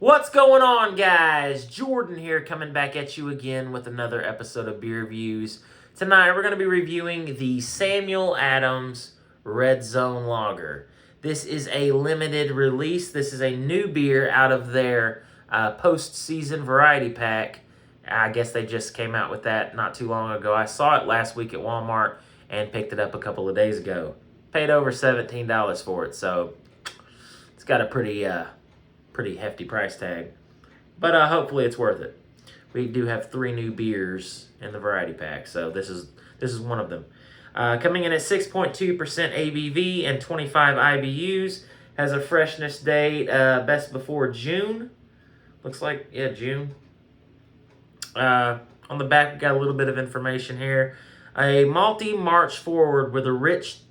What's going on, guys? Jordan here, coming back at you again with another episode of Beer Reviews. Tonight, we're going to be reviewing the Samuel Adams Red Zone Lager. This is a limited release. This is a new beer out of their post-season variety pack. I guess they just came out with that not too long ago. I saw it last week at Walmart and picked it up a couple of days ago. Paid over $17 for it, so it's got a pretty hefty price tag, but hopefully it's worth it. We do have 3 new beers in the variety pack, so this is one of them. Coming in at 6.2% ABV and 25 IBUs, has a freshness date best before June. Looks like, yeah, June. On the back, we got a little bit of information here. A malty march forward with a rich.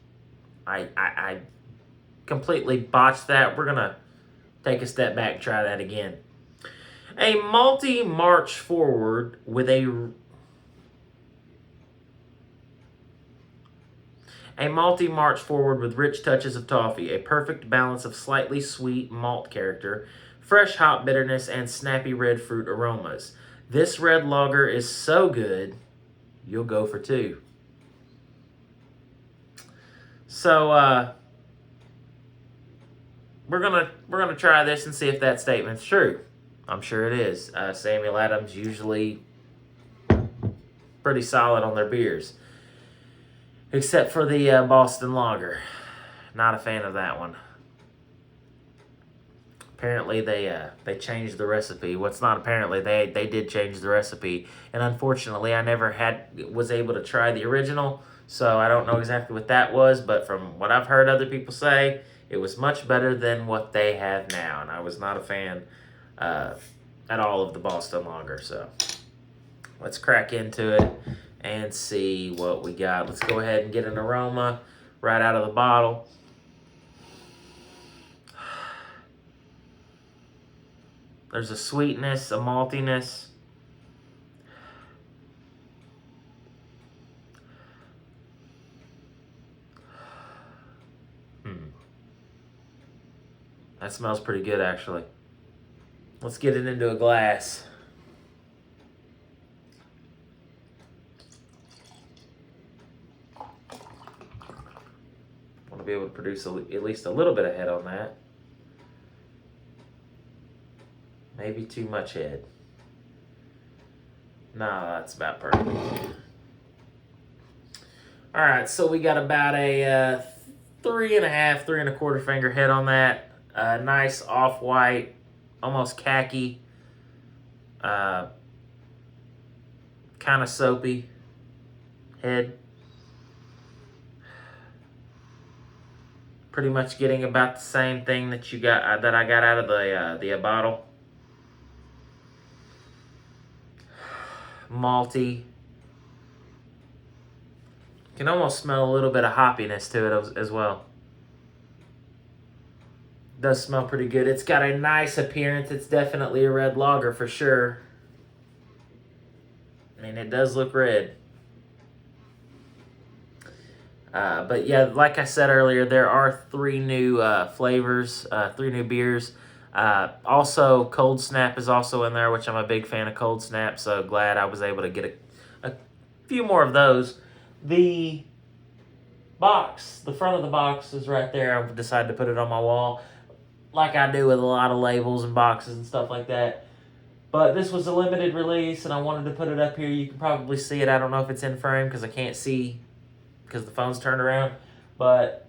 I completely botched that. We're gonna take a step back and try that again. A malty march forward with a malty march forward with rich touches of toffee, a perfect balance of slightly sweet malt character, fresh hop bitterness, and snappy red fruit aromas. This red lager is so good, you'll go for 2. So, we're gonna try this and see if that statement's true. I'm sure it is. Samuel Adams usually pretty solid on their beers, except for the Boston Lager. Not a fan of that one. Apparently they changed the recipe. What's not apparently, they did change the recipe, and unfortunately I never was able to try the original, so I don't know exactly what that was. But from what I've heard other people say, it was much better than what they have now, and I was not a fan at all of the Boston Lager. So let's crack into it and see what we got. Let's go ahead and get an aroma right out of the bottle. There's a sweetness, a maltiness. That smells pretty good, actually. Let's get it into a glass. Want to be able to produce at least a little bit of head on that. Maybe too much head. Nah, that's about perfect. All right, so we got about a 3.5, 3.25 finger head on that. Nice off-white, almost khaki, kind of soapy head. Pretty much getting about the same thing that you got that I got out of the bottle. Malty. Can almost smell a little bit of hoppiness to it as well. Does smell pretty good. It's got a nice appearance. It's definitely a red lager for sure. I mean, it does look red. But yeah, like I said earlier, there are 3 new flavors, 3 new beers. Also, Cold Snap is also in there, which I'm a big fan of Cold Snap, so glad I was able to get a few more of those. The box, the front of the box is right there. I've decided to put it on my wall, like I do with a lot of labels and boxes and stuff like that. But this was a limited release, and I wanted to put it up here. You can probably see it. I don't know if it's in frame because I can't see because the phone's turned around. But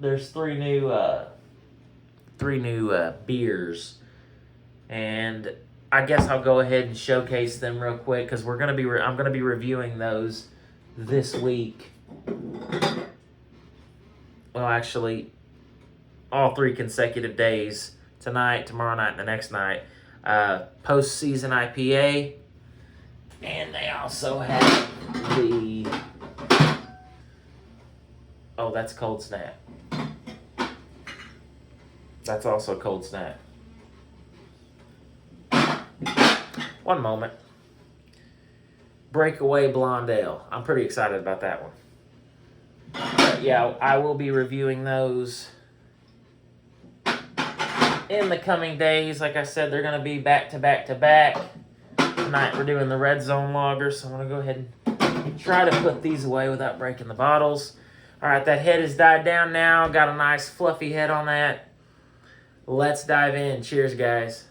there's 3 new beers, and I guess I'll go ahead and showcase them real quick because I'm gonna be reviewing those this week. Well, actually, all 3 consecutive days: tonight, tomorrow night, and the next night. Post-season IPA, and they also have the that's Cold Snap. That's also Cold Snap. One moment. Breakaway Blonde Ale. I'm pretty excited about that one. But yeah, I will be reviewing those in the coming days. Like I said, they're going to be back to back to back. Tonight we're doing the Red Zone Lager, so I'm going to go ahead and try to put these away without breaking the bottles. All right, that head has died down now. Got a nice fluffy head on that. Let's dive in. Cheers, guys.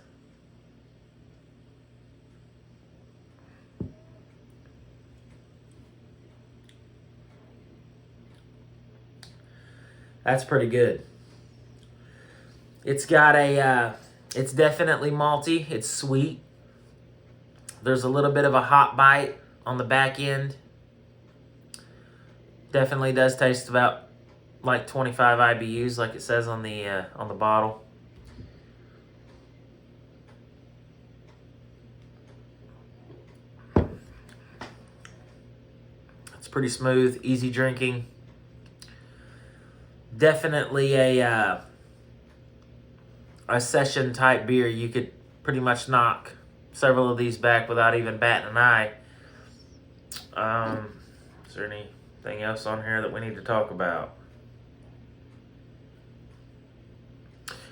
That's pretty good. It's got a, it's definitely malty. It's sweet. There's a little bit of a hot bite on the back end. Definitely does taste about like 25 IBUs, like it says on the bottle. It's pretty smooth, easy drinking. Definitely a session type beer. You could pretty much knock several of these back without even batting an eye. Is there anything else on here that we need to talk about?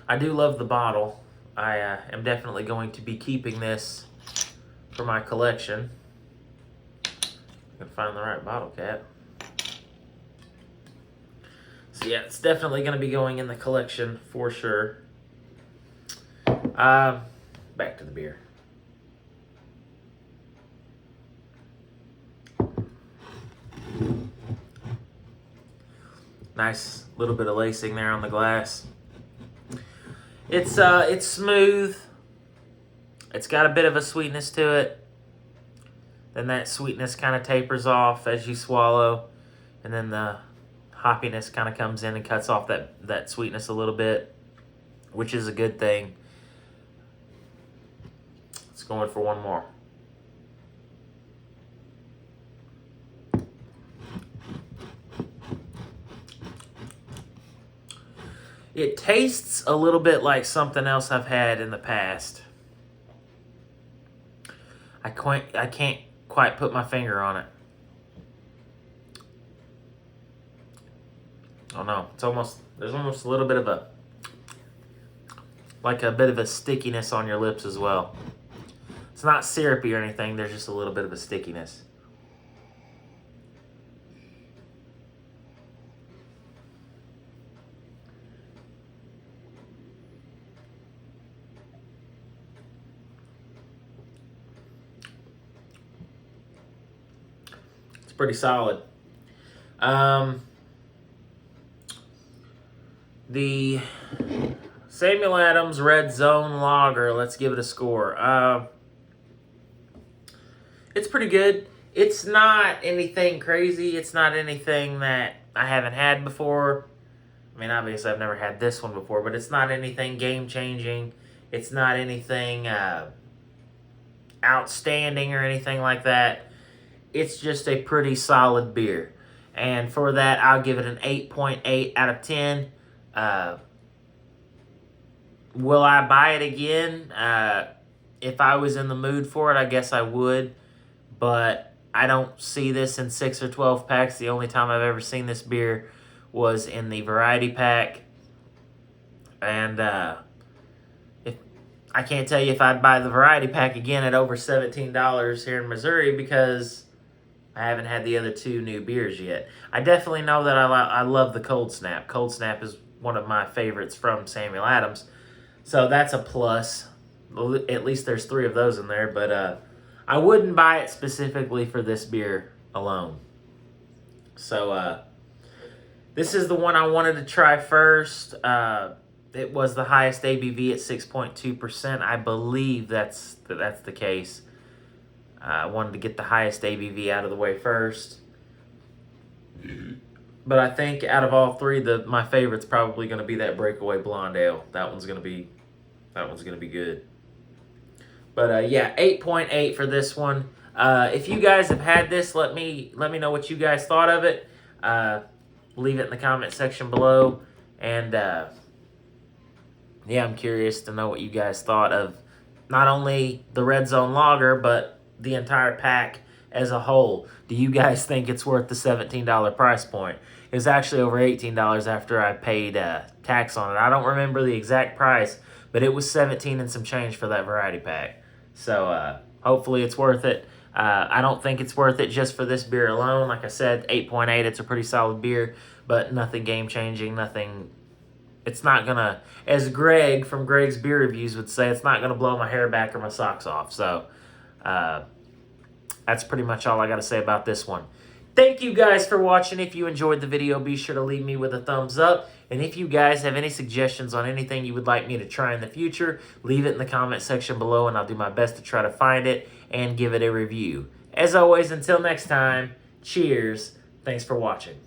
I do love the bottle. I am definitely going to be keeping this for my collection. I can find the right bottle cap. So yeah, it's definitely going to be going in the collection for sure. Back to the beer. Nice little bit of lacing there on the glass. It's smooth. It's got a bit of a sweetness to it. Then that sweetness kind of tapers off as you swallow, and then the hoppiness kind of comes in and cuts off that sweetness a little bit, which is a good thing. Let's go in for one more. It tastes a little bit like something else I've had in the past. I can't quite put my finger on it. Oh no, there's almost a little bit of a bit of a stickiness on your lips as well. It's not syrupy or anything, there's just a little bit of a stickiness. It's pretty solid. The Samuel Adams Red Zone Lager, let's give it a score. It's pretty good. It's not anything crazy. It's not anything that I haven't had before. I mean, obviously I've never had this one before, but it's not anything game-changing. It's not anything outstanding or anything like that. It's just a pretty solid beer. And for that, I'll give it an 8.8 out of 10. Will I buy it again? If I was in the mood for it, I guess I would. But I don't see this in 6 or 12 packs. The only time I've ever seen this beer was in the variety pack. And I can't tell you if I'd buy the variety pack again at over $17 here in Missouri, because I haven't had the other two new beers yet. I definitely know that I love the Cold Snap. Cold Snap is one of my favorites from Samuel Adams. So that's a plus. At least there's 3 of those in there. But I wouldn't buy it specifically for this beer alone. So this is the one I wanted to try first. It was the highest ABV at 6.2%. I believe that's the case. I wanted to get the highest ABV out of the way first. But I think out of all 3, my favorite's probably going to be that Breakaway Blonde Ale. That one's going to be good. But yeah, 8.8 for this one. If you guys have had this, let me know what you guys thought of it. Leave it in the comment section below. And yeah, I'm curious to know what you guys thought of not only the Red Zone Lager, but the entire pack as a whole. Do you guys think it's worth the $17 price point? It's actually over $18 after I paid tax on it. I don't remember the exact price, but but it was 17 and some change for that variety pack. So hopefully it's worth it. I don't think it's worth it just for this beer alone. Like I said, 8.8, it's a pretty solid beer, but nothing game-changing, nothing... It's not going to, as Greg from Greg's Beer Reviews would say, it's not going to blow my hair back or my socks off. So that's pretty much all I got to say about this one. Thank you guys for watching. If you enjoyed the video, be sure to leave me with a thumbs up. And if you guys have any suggestions on anything you would like me to try in the future, leave it in the comment section below, and I'll do my best to try to find it and give it a review. As always, until next time, cheers. Thanks for watching.